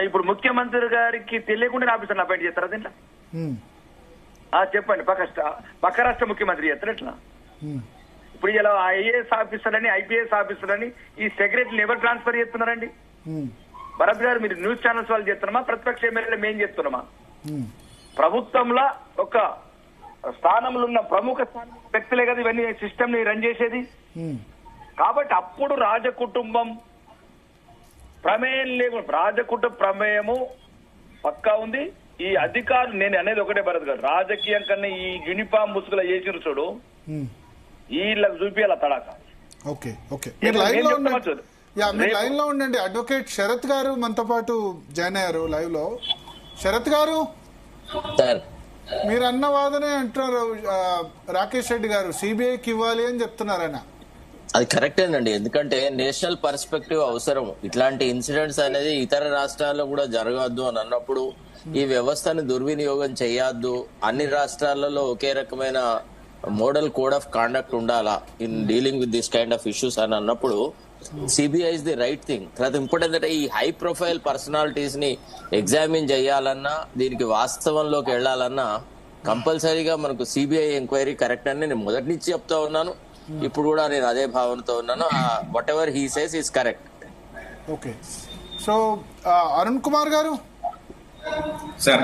ఇప్పుడు ముఖ్యమంత్రి గారికి తెలియకుండా ఆఫీసర్ని అపాయింట్ చేస్తారా దీంట్లో? చెప్పండి. పక్క రాష్ట్ర ముఖ్యమంత్రి చేస్తారు ఎట్లా? ఇప్పుడు ఇలా ఐఏఎస్ ఆఫీసర్ అని ఐపీఎస్ ఆఫీసర్ అని ఈ సెక్రటరీని ఎవరు ట్రాన్స్ఫర్ చేస్తున్నారండి? భరత్ గారు మీరు న్యూస్ ఛానల్స్ వాళ్ళు చేస్తున్నామా, ప్రతిపక్ష ఎమ్మెల్యేలు మేం చేస్తున్నామా? ప్రభుత్వంలో ఒక స్థానంలో ఉన్న ప్రముఖ వ్యక్తులే కదా ఇవన్నీ సిస్టమ్ ని రన్ చేసేది. కాబట్టి అప్పుడు రాజకుటుంబం ప్రమేయం లేకుండా రాజకుటుంబ ప్రమేయము పక్కా ఉంది. ఈ అధికారులు నేను అనేది ఒకటే భరత్ గారు, రాజకీయం కన్నా ఈ యూనిఫామ్ ముసుగుల చేసిన చూడు వీళ్ళకి చూపియాల తడాక. ఓకే ఓకే, మీరు లైన్ లో ఉండండి. అడ్వకేట్ శరత్ గారు మనతో పాటు జాయిన్ అయ్యారు లైవ్ లో. శరత్ గారు, మీరు అన్న వాదనే అంటున్నారు రాకేష్ రెడ్డి గారు, సిబిఐకి ఇవ్వాలి అని చెప్తున్నారు ఆయన. అది కరెక్టేనండి, ఎందుకంటే నేషనల్ పర్స్పెక్టివ్ అవసరం. ఇట్లాంటి ఇన్సిడెంట్స్ అనేది ఇతర రాష్ట్రాల్లో కూడా జరగద్దు అని అన్నప్పుడు ఈ వ్యవస్థను దుర్వినియోగం చేయొద్దు, అన్ని రాష్ట్రాలలో ఒకే రకమైన మోడల్ కోడ్ ఆఫ్ కాండక్ట్ ఉండాలా in dealing with this kind of issues అని అన్నప్పుడు CBI is the right thing. తర్వాత ఇంకోటి ఏంటంటే ఈ హై ప్రొఫైల్ పర్సనాలిటీస్ ని ఎగ్జామిన్ చేయాలన్నా, దీనికి వాస్తవంలోకి వెళ్లాలన్నా కంపల్సరీగా మనకు సిబిఐ ఎంక్వైరీ కరెక్ట్ అని నేను మొదటి నుంచి చెప్తా ఉన్నాను. ఇప్పుడు కూడా నేను అదే భావనతో ఉన్నాను. What ever he says is correct. Okay, so Arun Kumar గారు. సార్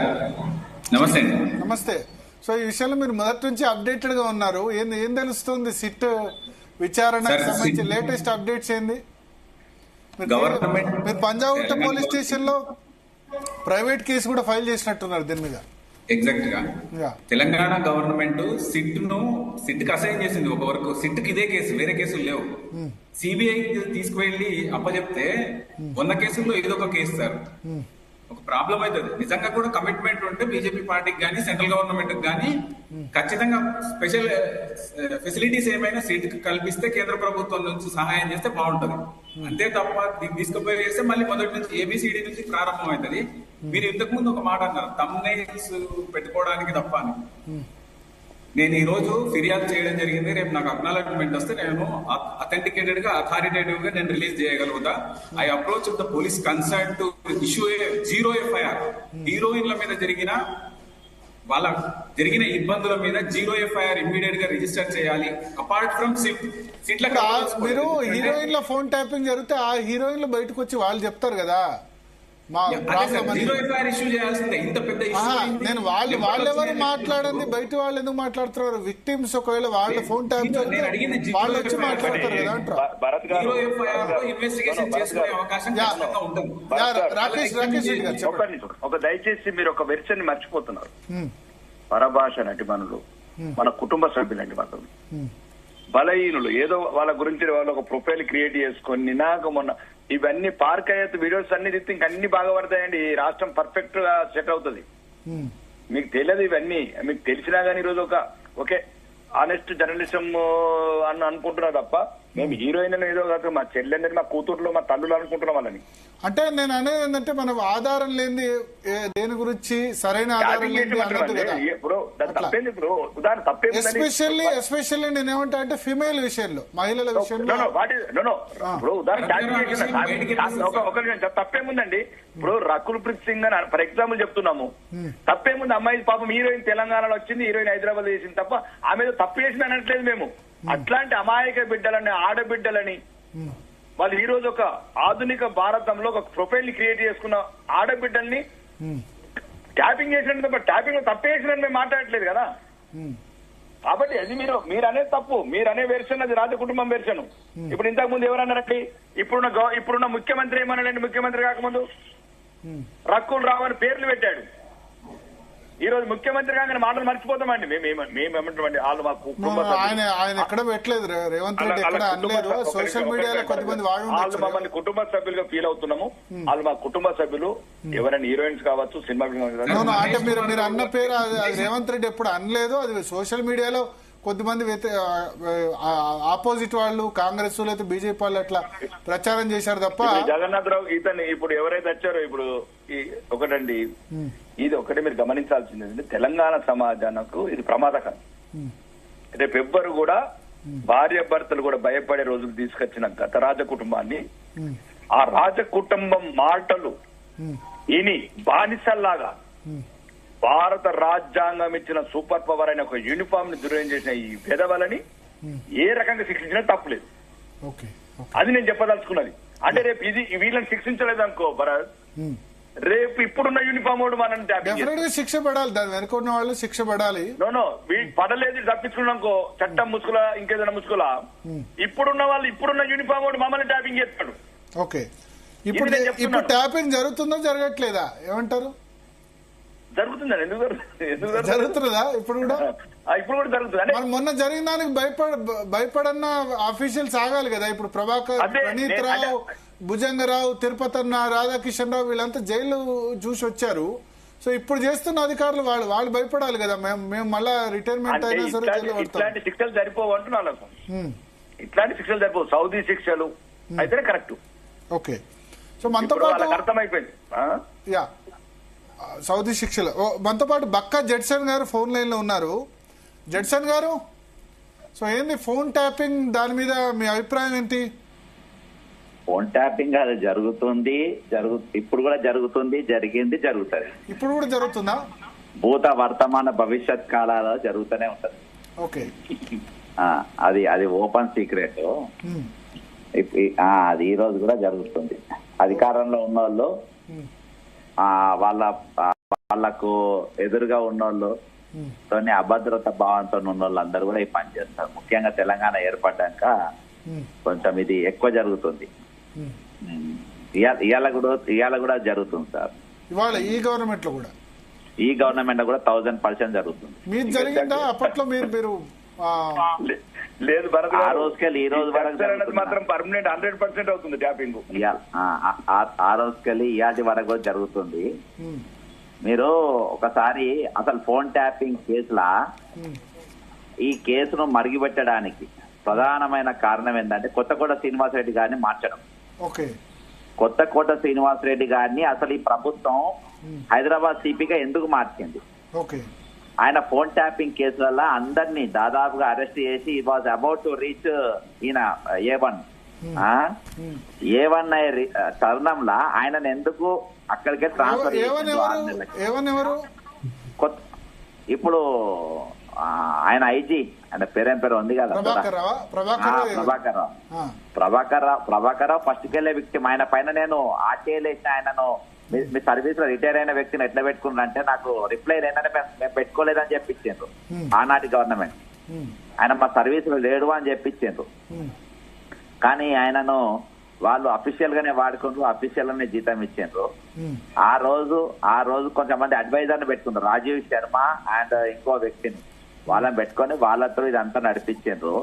నమస్తే. నమస్తే. సో ఈ విషయంలో మీరు మొదటి నుంచి అప్డేటెడ్ గా ఉన్నారు. ఏం తెలుస్తుంది సిట్ విచారణకు సంబంధించి లేటెస్ట్ అప్డేట్స్ ఏంది? మీరు పంజాగుట్ట పోలీస్ స్టేషన్ లో ప్రైవేట్ కేసు కూడా ఫైల్ చేసినట్టున్నారు దీని మీద. ఎగ్జాక్ట్ గా తెలంగాణ గవర్నమెంట్ సిట్ కి అసైన్ చేసింది ఒక వరకు. సిట్ కి ఇదే కేసు, వేరే కేసులు లేవు. సిబిఐ తీసుకువెళ్లి అప్పచెప్తే 100 కేసుల్లో ఇదొక కేసు సార్. ఒక ప్రాబ్లం అవుతుంది. నిజంగా కూడా కమిట్మెంట్ ఉంటే బీజేపీ పార్టీకి కానీ సెంట్రల్ గవర్నమెంట్ కి కానీ ఖచ్చితంగా స్పెషల్ ఫెసిలిటీస్ ఏమైనా సీట్ కల్పిస్తే కేంద్ర ప్రభుత్వం నుంచి సహాయం చేస్తే బాగుంటది. అంతే తప్ప దీన్ని తీసుకుపోయి చేస్తే మళ్ళీ మొదటి నుంచి ఏబిసిడి నుంచి ప్రారంభం అవుతుంది. మీరు ఇంతకు ముందు ఒక మాట అన్నారు, థంబ్నెయిల్స్ పెట్టుకోవడానికి తప్ప అని. నేను ఈ రోజు ఫిర్యాదు చేయడం జరిగింది. రేపు నాకు అక్నాలెడ్జ్మెంట్ వస్తే నేను అథెంటికేటెడ్ గా అథారిటేటివ్ గా నేను రిలీజ్ చేయగలుగుతా. I approach the police concern to issue zero FIR. హీరోయిన్ల మీద జరిగిన ఇబ్బందుల మీద జీరో ఎఫ్ఐఆర్ ఇమ్మీడియట్ గా రిజిస్టర్ చేయాలి. అపార్ట్ ఫ్రమ్ సిట్ల మీరు హీరోయిన్ల ఫోన్ ట్యాపింగ్ జరిగితే ఆ హీరోయిన్లు బయటకు వచ్చి వాళ్ళు చెప్తారు కదా నేను వాళ్ళెవరు మాట్లాడండి, బయట వాళ్ళు ఎందుకు మాట్లాడుతున్నారు? విక్టిమ్స్ ఒకవేళ వాళ్ళ ఫోన్ ట్యాప్ వాళ్ళు వచ్చి మాట్లాడతారు కదా అంటారు. రాకేష్ రెడ్డి గారు చెప్పండి. దయచేసి మీరు ఒక వెర్షన్ మర్చిపోతున్నారు. పరభాష నటిమనులు మన కుటుంబ సభ్యులండి, మాత్రం బలహీనులు. ఏదో వాళ్ళ గురించి వాళ్ళు ఒక ప్రొఫైల్ క్రియేట్ చేసుకొని నాకు మొన్న ఇవన్నీ పార్క్ అయ్యే వీడియోస్ అన్ని తిప్పి ఇంక అన్ని బాగా పడతాయండి. ఈ రాష్ట్రం పర్ఫెక్ట్ గా సెట్ అవుతుంది. మీకు తెలియదు ఇవన్నీ, మీకు తెలిసినా గానీ ఈరోజు ఓకే ఆనెస్ట్ జర్నలిజం అని అనుకుంటున్నా తప్ప మేము హీరోయిన్ ఏదో కాదు, మా చెల్లెందని మా కూతుర్లు మా తల్లులు అనుకుంటున్నాం వాళ్ళని. అంటే నేను అనేది ఏంటంటే మనం ఆధారం లేని దేని గురించి సరైన ఆధారం ఎస్పెషల్లీ నేను ఏమంటా అంటే ఫిమేల్ విషయంలో, మహిళల విషయంలో తప్పేముందండి? ఇప్పుడు రకుల్ ప్రీత్ సింగ్ అని ఫర్ ఎగ్జాంపుల్ చెప్తున్నాము, తప్పేముంది? అమ్మాయి పాపం హీరోయిన్ తెలంగాణలో వచ్చింది, హీరోయిన్ హైదరాబాద్ చేసింది తప్ప ఆమె తప్పు చేసింది అనట్లేదు మేము. అట్లాంటి అమాయక బిడ్డలని, ఆడబిడ్డలని వాళ్ళు ఈ రోజు ఒక ఆధునిక భారతంలో ఒక ప్రొఫైల్ ని క్రియేట్ చేసుకున్న ఆడబిడ్డల్ని ట్యాపింగ్ చేసినట్టు తప్ప ట్యాపింగ్ తప్పేసినట్టు మేము మాట్లాడట్లేదు కదా. కాబట్టి అది మీరు అనేది తప్పు, మీరు అనే వెర్షన్ అది రాజ కుటుంబం వెర్షన్. ఇప్పుడు ఇంతకు ముందు ఎవరన్నారండి? ఇప్పుడున్న ముఖ్యమంత్రి ఏమన్నాడండి? ముఖ్యమంత్రి కాకముందు రక్కులు రావు అని పేర్లు పెట్టాడు. ఈ రోజు ముఖ్యమంత్రి కాగానే మాటలు మర్చిపోతామండి. మేమేమంటామండి? వాళ్ళు మా ఆయన ఎక్కడ పెట్టలేదు, రేవంత్ రెడ్డి ఎక్కడ అనలేదు. సోషల్ మీడియాలో కొంతమంది వాళ్ళు మమ్మల్ని కుటుంబ సభ్యులుగా ఫీల్ అవుతున్నాము. వాళ్ళు మా కుటుంబ సభ్యులు, ఎవరైనా హీరోయిన్స్ కావచ్చు, సినిమా అంటే మీరు అన్న పేరు రేవంత్ రెడ్డి ఎప్పుడు అనలేదు. అది సోషల్ మీడియాలో కొద్దిమంది ఆపోజిట్ వాళ్ళు, కాంగ్రెస్ లేదా బీజేపీ వాళ్ళు అట్లా ప్రచారం చేశారు తప్ప. జగన్నాథ్ రావు ఇతను ఇప్పుడు ఎవరైతే వచ్చారో ఇప్పుడు ఒకటండి, ఇది ఒకటి మీరు గమనించాల్సింది ఏంటంటే తెలంగాణ సమాజానికి ఇది ప్రమాదకరం. రేపు ఎవ్వరు కూడా భార్య భర్తలు కూడా భయపడే రోజులు తీసుకొచ్చిన గత రాజ కుటుంబాన్ని, ఆ రాజ కుటుంబం మాటలు ఇని బానిసల్లాగా భారత రాజ్యాంగం ఇచ్చిన సూపర్ పవర్ అయిన ఒక యూనిఫామ్ ని దుర్వ్యయం చేసిన ఈ పెదవులని ఏ రకంగా శిక్షించినా తప్పులేదు. అది నేను చెప్పదలుచుకున్నది. అంటే రేపు ఇది వీళ్ళని శిక్షించలేదు అనుకో భరత్, రేపు ఇప్పుడున్న యూనిఫామ్ వాడు మనం శిక్ష పడాలి, దాని వెనక ఉన్న వాళ్ళు శిక్ష పడాలి. నో పడలేదు తప్పించుకున్నాకో చట్టం ముసుగులా ఇంకేదైనా ముసుగులా ఇప్పుడున్న వాళ్ళు ఇప్పుడున్న యూనిఫామ్ వాడు మమ్మల్ని ట్యాపింగ్ చేస్తాడు. ఓకే, ఇప్పుడు ట్యాపింగ్ జరుగుతుందా జరగట్లేదా ఏమంటారు? జరుగుతుందా? ఎందుకు జరుగుతుందా? ఇప్పుడు కూడా జరుగుతుంది. మొన్న జరిగిన దానికి భయపడన్న అఫీషియల్స్ ఆగాలి కదా. ఇప్పుడు ప్రభాకర్, ప్రణీత్ రావు, భుజంగరావు, తిరుపతి అన్న, రాధాకిషన్ రావు వీళ్ళంతా జైలు చూసి వచ్చారు. సో ఇప్పుడు చేస్తున్న అధికారులు వాళ్ళు భయపడాలి కదా. మేము మళ్ళా రిటైర్మెంట్ అయినా సరే ఇట్లాంటి శిక్షలు సరిపోవు అంటున్నాను. ఇట్లాంటి శిక్షలు సరిపోవు, సౌదీ శిక్షలు అయితేనే కరెక్ట్. ఓకే, సో మనతో పాటు అర్థమైపోయింది. సౌదీ శిక్షలు మనతో పాటు బక్కా జడ్సన్ గారు ఫోన్ లైన్ లో ఉన్నారు. జడ్సన్ గారు, సో ఏంది ఫోన్ ట్యాపింగ్, దాని మీద మీ అభిప్రాయం ఏంటి? ఫోన్ ట్యాపింగ్ అది జరుగుతుంది, ఇప్పుడు కూడా జరుగుతుంది, జరిగింది, జరుగుతుంది. ఇప్పుడు కూడా జరుగుతుందా? భూత వర్తమాన భవిష్యత్ కాలాల్లో జరుగుతూనే ఉంటది. ఓకే, అది ఓపెన్ సీక్రెట్. అది ఈ రోజు కూడా జరుగుతుంది. అధికారంలో ఉన్న వాళ్ళు వాళ్లకు ఎదురుగా ఉన్నోళ్ళు తోని అభద్రత భావంతో ఉన్న వాళ్ళు అందరూ కూడా ఈ పని చేస్తారు. ముఖ్యంగా తెలంగాణ ఏర్పడ్డాక కొంచెం ఇది ఎక్కువ జరుగుతుంది. ఇవాళ కూడా జరుగుతుంది సార్. ఇవాళ ఈ గవర్నమెంట్ లో కూడా 1000% జరుగుతుంది. మీరు జరిగిందా అప్పట్లో? మీరు లేదు, ఆ రోజుకెళ్ళి ఈ రోజు వరకు మాత్రం పర్మనెంట్ 100% అవుతుంది ట్యాపింగ్. ఆ రోజుకెళ్ళి ఇవాటి వరకు కూడా జరుగుతుంది. మీరు ఒకసారి అసలు ఫోన్ ట్యాపింగ్ కేసులా ఈ కేసును మరిగిపెట్టడానికి ప్రధానమైన కారణం ఏంటంటే కొత్తకోట శ్రీనివాసరెడ్డి గారిని మార్చడం. కొత్తకోట శ్రీనివాసరెడ్డి గారిని అసలు ఈ ప్రభుత్వం హైదరాబాద్ సిపిగా ఎందుకు మార్చింది? ఆయన ఫోన్ ట్యాపింగ్ కేసులలో అందరినీ దాదాపుగా అరెస్ట్ చేసి it was about to reach ఈయన A1 తరుణంలో ఆయనను ఎందుకు అక్కడికే ట్రాన్స్ఫర్ ఇప్పుడు ఆయన ఐజీ, ఆయన పేరేం పేరు ఉంది కదా, ప్రభాకర్ రావు ఫస్ట్ కెళ్లే విక్టిమ్. ఆయన పైన నేను ఆర్టీఐలు వేసిన ఆయనను మీ సర్వీస్ లో రిటైర్ అయిన వ్యక్తిని ఎట్లా పెట్టుకున్నారంటే నాకు రిప్లై లేదని మేము పెట్టుకోలేదని చెప్పించారు ఆనాటి గవర్నమెంట్. ఆయన మా సర్వీస్ లో లేడు అని చెప్పించారు. కానీ ఆయనను వాళ్ళు అఫీషియల్ గానే వాడుకుంటూ అఫీషియల్ గానే జీతం ఇచ్చారు. ఆ రోజు కొంతమంది అడ్వైజర్ ని పెట్టుకున్నారు, రాజీవ్ శర్మ అండ్ ఇంకో వ్యక్తిని. వాళ్ళని పెట్టుకొని వాళ్ళతో ఇదంతా నడిపించారు.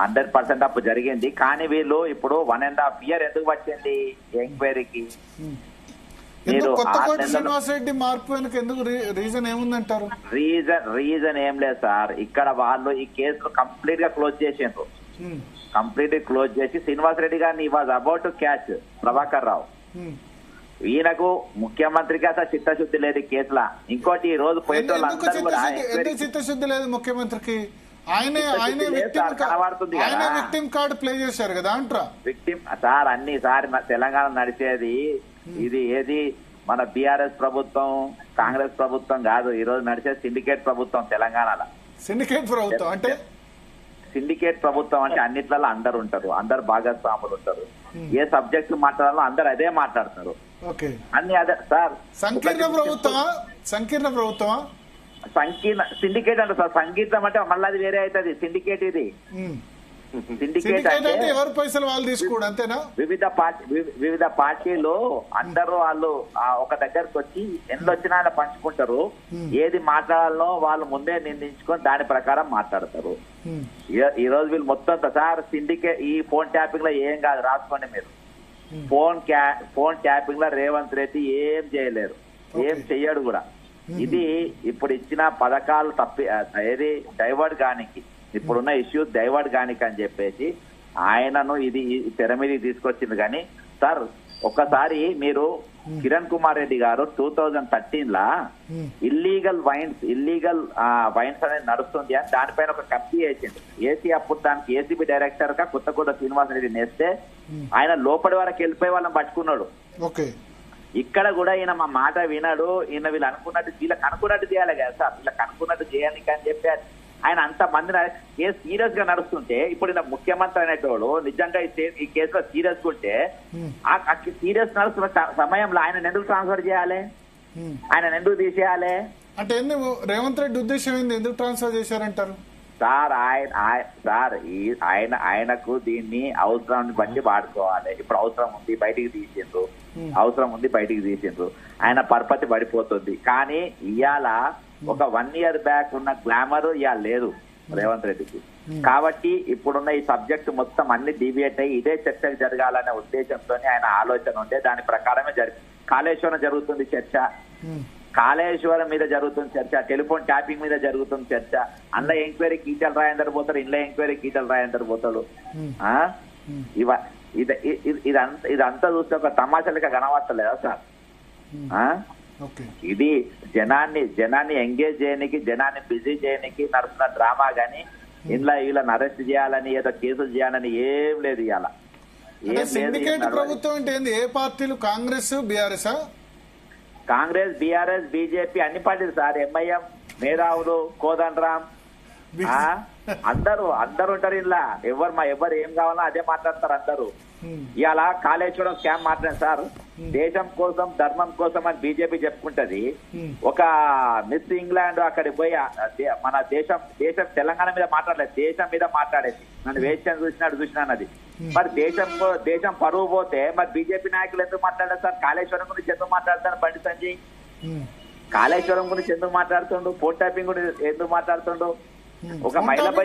100% అప్పుడు జరిగింది. కానీ వీళ్ళు ఇప్పుడు 1.5 year ఎందుకు పట్టింది ఎంక్వైరీకి? శ్రీనివాసరెడ్డి మార్పు వెనుక ఎందుకు రీజన్ ఏముందంటారు? రీజన్ ఏం లేదు సార్. ఇక్కడ వాళ్ళు ఈ కేసును కంప్లీట్ గా క్లోజ్ చేసిండ్రు. క్లోజ్ చేసి శ్రీనివాసరెడ్డి గారిని was about to catch Prabhakar Rao. ఈయనకు ముఖ్యమంత్రికి అసలు చిత్తశుద్ధి లేదు కేసులా. ఇంకోటి ఈ రోజు చిత్తశుద్ధి లేదు ముఖ్యమంత్రికి. విక్టిమ్ కార్డు ప్లే చేశారు కదా అంటారా? విక్టిమ్ సార్ అన్ని సార్ తెలంగాణ నడిచేది ఇది ఏది మన బీఆర్ఎస్ ప్రభుత్వం కాంగ్రెస్ ప్రభుత్వం కాదు. ఈ రోజు నడిచేది సిండికేట్ ప్రభుత్వం తెలంగాణలో. సిండికేట్ ప్రభుత్వం అంటే అన్నిట్లలో అందరు ఉంటారు, అందరు భాగస్వాములు ఉంటారు. ఏ సబ్జెక్ట్ మాట్లాడాలో అందరు అదే మాట్లాడతారు. అన్ని అదే సార్. సంకీర్ణ ప్రభుత్వమా సిండికేట్ అంటే సార్. సంగీతం అంటే మళ్ళీ అది వేరే అవుతుంది. సిండికేట్ ఇది. సిండికేట్ అంటే ఎవరు పైసలు వాళ్ళు తీసుకోవడం అంతేనా? వివిధ పార్టీలు అందరూ వాళ్ళు ఒక దగ్గరకు వచ్చి ఎన్ని వచ్చినా ఆయన పంచుకుంటారు. ఏది మాట్లాడాలనో వాళ్ళు ముందే నిర్ణయించుకొని దాని ప్రకారం మాట్లాడతారు. ఈ రోజు వీళ్ళు మొత్తం సార్ సిండికేట్ ఈ ఫోన్ ట్యాపింగ్ లో ఏం కాదు, రాసుకోండి మీరు. ఫోన్ ట్యాపింగ్ లో రేవంత్ రెడ్డి ఏం చేయలేరు, ఏం చెయ్యడు కూడా. ఇది ఇప్పుడు ఇచ్చిన పథకాలు ఏది డైవర్ట్ గానికి, ఇప్పుడున్న ఇష్యూస్ డైవర్ట్ గానికి అని చెప్పేసి ఆయనను ఇది తెర మీదకి తీసుకొచ్చింది. కానీ సార్ ఒక్కసారి మీరు కిరణ్ కుమార్ రెడ్డి గారు 2013 ఇల్లీగల్ వైన్స్ అనేది నడుస్తుంది అని దానిపైన ఒక కమిటీ వేసింది. ఏసీ అప్పుడు దానికి ఏసీబీ డైరెక్టర్ గా కొత్తకోట శ్రీనివాసరెడ్డి నేస్తే ఆయన లోపలి వరకు వెళ్ళిపోయి వాళ్ళని పట్టుకున్నాడు. ఇక్కడ కూడా ఈయన మా మాట వినడు, ఈయన వీళ్ళకి అనుకున్నట్టు చేయాలి కదా సార్, వీళ్ళకి అనుకున్నట్టు చేయడానికి అని చెప్పి ఆయన అంత మంది కేసు సీరియస్ గా నడుస్తుంటే ఇప్పుడు ఈయన ముఖ్యమంత్రి అనేటోడు నిజంగా ఈ కేసులో సీరియస్ ఉంటే ఆ సీరియస్ నడుస్తున్న సమయంలో ఆయన ఎందుకు ట్రాన్స్ఫర్ చేయాలి, ఆయన ఎందుకు తీసేయాలి అంటే రేవంత్ రెడ్డి ఉద్దేశం ఏంది, ఎందుకు ట్రాన్స్ఫర్ చేశారంటారు సార్? ఆయనకు దీన్ని అవసరాన్ని బట్టి వాడుకోవాలి. ఇప్పుడు అవసరం ఉంది బయటికి తీసిండ్రు, ఆయన పరపతి పడిపోతుంది. కానీ ఇవాళ ఒక 1 year బ్యాక్ ఉన్న గ్లామర్ ఇవాళ లేదు రేవంత్ రెడ్డికి. కాబట్టి ఇప్పుడున్న ఈ సబ్జెక్ట్ మొత్తం అన్ని డిబేట్ అయ్యి ఇదే చర్చకు జరగాలనే ఉద్దేశంతో ఆయన ఆలోచన ఉంటే దాని ప్రకారమే కాళేశ్వరం జరుగుతుంది చర్చ, కాళేశ్వరం మీద జరుగుతుంది చర్చ, టెలిఫోన్ ట్యాపింగ్ మీద జరుగుతుంది చర్చ. అందులో ఎంక్వైరీ ఈటెల రాజేందర్ పోతాడు, ఇంట్లో ఎంక్వైరీ ఈటెల రాజేందర్ పోతాడు. ఇదంతా చూస్తే ఒక తమాషాలుగా కనబడతలేదా సార్? ఇది జనాన్ని ఎంగేజ్ చేయడానికి, జనాన్ని బిజీ చేయడానికి నడుస్తున్న డ్రామా గానీ ఇంట్లో వీళ్ళని అరెస్ట్ చేయాలని ఏదో కేసులు చేయాలని ఏం లేదు. ఇవాళ సిండికేట్ ప్రభుత్వం అంటే ఏంది? ఏ పార్టీలు? Congress, BRS? Congress, BRS, BJP అన్ని పార్టీలు సార్. ఎంఐఎం, మేధావులు, కోదండరాం అందరూ ఉంటారు ఇలా. ఎవరు ఏం కావాలో అదే మాట్లాడతారు అందరూ. ఇవాళ కాళేశ్వరం స్కామ్ మాట్లాడారు సార్. దేశం కోసం, ధర్మం కోసం అని బీజేపీ చెప్పుకుంటది. ఒక మిస్ ఇంగ్లాండ్ అక్కడికి పోయి మన దేశం తెలంగాణ మీద మాట్లాడలేదు, దేశం మీద మాట్లాడేది. నన్ను వేస్ట్ చూసినానది. మరి దేశం పరువు పోతే మరి బీజేపీ నాయకులు ఎందుకు మాట్లాడారు సార్? కాళేశ్వరం గురించి ఎందుకు మాట్లాడతారు బండి సంజయ్? కాళేశ్వరం గురించి ఎందుకు మాట్లాడుతుండు? ఫోన్ ట్యాపింగ్ గురించి ఎందుకు మాట్లాడుతుండు? ఒక మహిళపై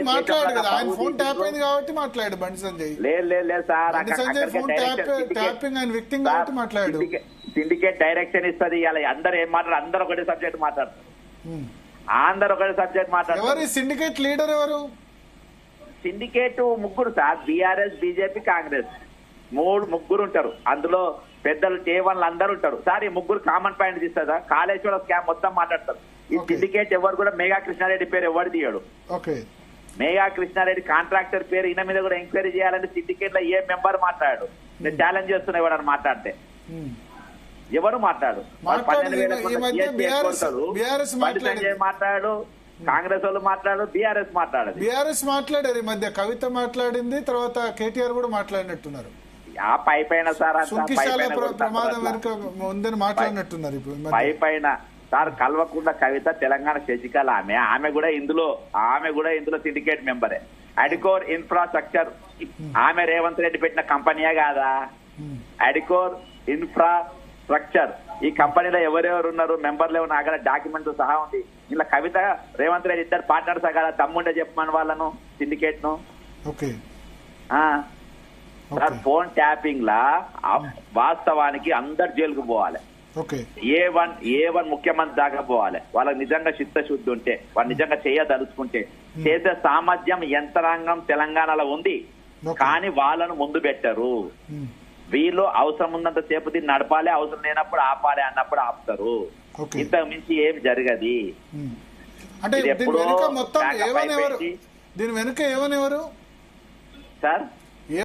లేదు సార్, సిండికేట్ డైరెక్షన్ ఇస్తుంది. అందరు ఏం మాట్లాడారు? అందరు ఒకటే సబ్జెక్ట్ మాట్లాడతారు. సిండికేట్ లీడర్ ఎవరు? సిండికేట్ ముగ్గురు సార్. బీఆర్ఎస్, బీజేపీ, కాంగ్రెస్ ముగ్గురు ఉంటారు. అందులో పెద్దలు K1 అందరూ ఉంటారు సార్. ఈ ముగ్గురు కామన్ పాయింట్ తీస్తుందా? కాళేశ్వరం స్కామ్ మొత్తం మాట్లాడతారు. ఈ సిండికేట్ ఎవరు కూడా మేఘా కృష్ణారెడ్డి పేరు ఎవరు తీయడు. మేఘా కృష్ణారెడ్డి కాంట్రాక్టర్ పేరు ఈయన మీద కూడా ఎంక్వైరీ చేయాలంటే సిండికేట్ లో ఏ మెంబర్ మాట్లాడు? నేను ఛాలెంజ్ చేస్తున్నా ఎవడని మాట్లాడితే ఎవరు మాట్లాడు? మాట్లాడు, కాంగ్రెస్ వాళ్ళు మాట్లాడు, బీఆర్ఎస్ మాట్లాడారు. ఈ మధ్య కవిత మాట్లాడింది, తర్వాత కేటీఆర్ కూడా మాట్లాడినట్టున్నారు. ఆ పై పైన సార్ ప్రమాదం వెనుక ఉందని మాట్లాడినట్టున్నారు. పై పైన సార్ కల్వకుండా కవిత తెలంగాణ శశికళ ఆమె కూడా ఇందులో సిండికేట్ మెంబరే. అడికోర్ ఇన్ఫ్రాస్ట్రక్చర్ ఆమె రేవంత్ రెడ్డి పెట్టిన కంపెనీయే కాదా? అడికోర్ ఇన్ఫ్రాస్ట్రక్చర్ ఈ కంపెనీలో ఎవరెవరు ఉన్నారు, మెంబర్లు ఎవరు, అక్కడ డాక్యుమెంట్ సహా ఉంది. ఇలా కవిత రేవంత్ రెడ్డి ఇద్దరు పార్ట్నర్స్ కదా, తమ్ముండే చెప్పమని వాళ్ళను సిండికేట్ ను. సార్ ఫోన్ ట్యాపింగ్ లా వాస్తవానికి అందరు జైలుకు పోవాలి. ఏ1 ముఖ్యమంత్రి దాకా పోవాలి. వాళ్ళకి నిజంగా చిత్తశుద్ధి ఉంటే, వాళ్ళు నిజంగా చేయదలుచుకుంటే చేసే సామర్థ్యం యంత్రాంగం తెలంగాణలో ఉంది. కానీ వాళ్ళను ముందు పెట్టరు. వీళ్ళు అవసరం ఉన్నంత సేపు దీన్ని నడపాలి, అవసరం లేనప్పుడు ఆపాలి అన్నప్పుడు ఆపుతారు. ఇంతకు మించి ఏం జరగది. అంటే దీని వెనుక ఏమనేవారు సార్?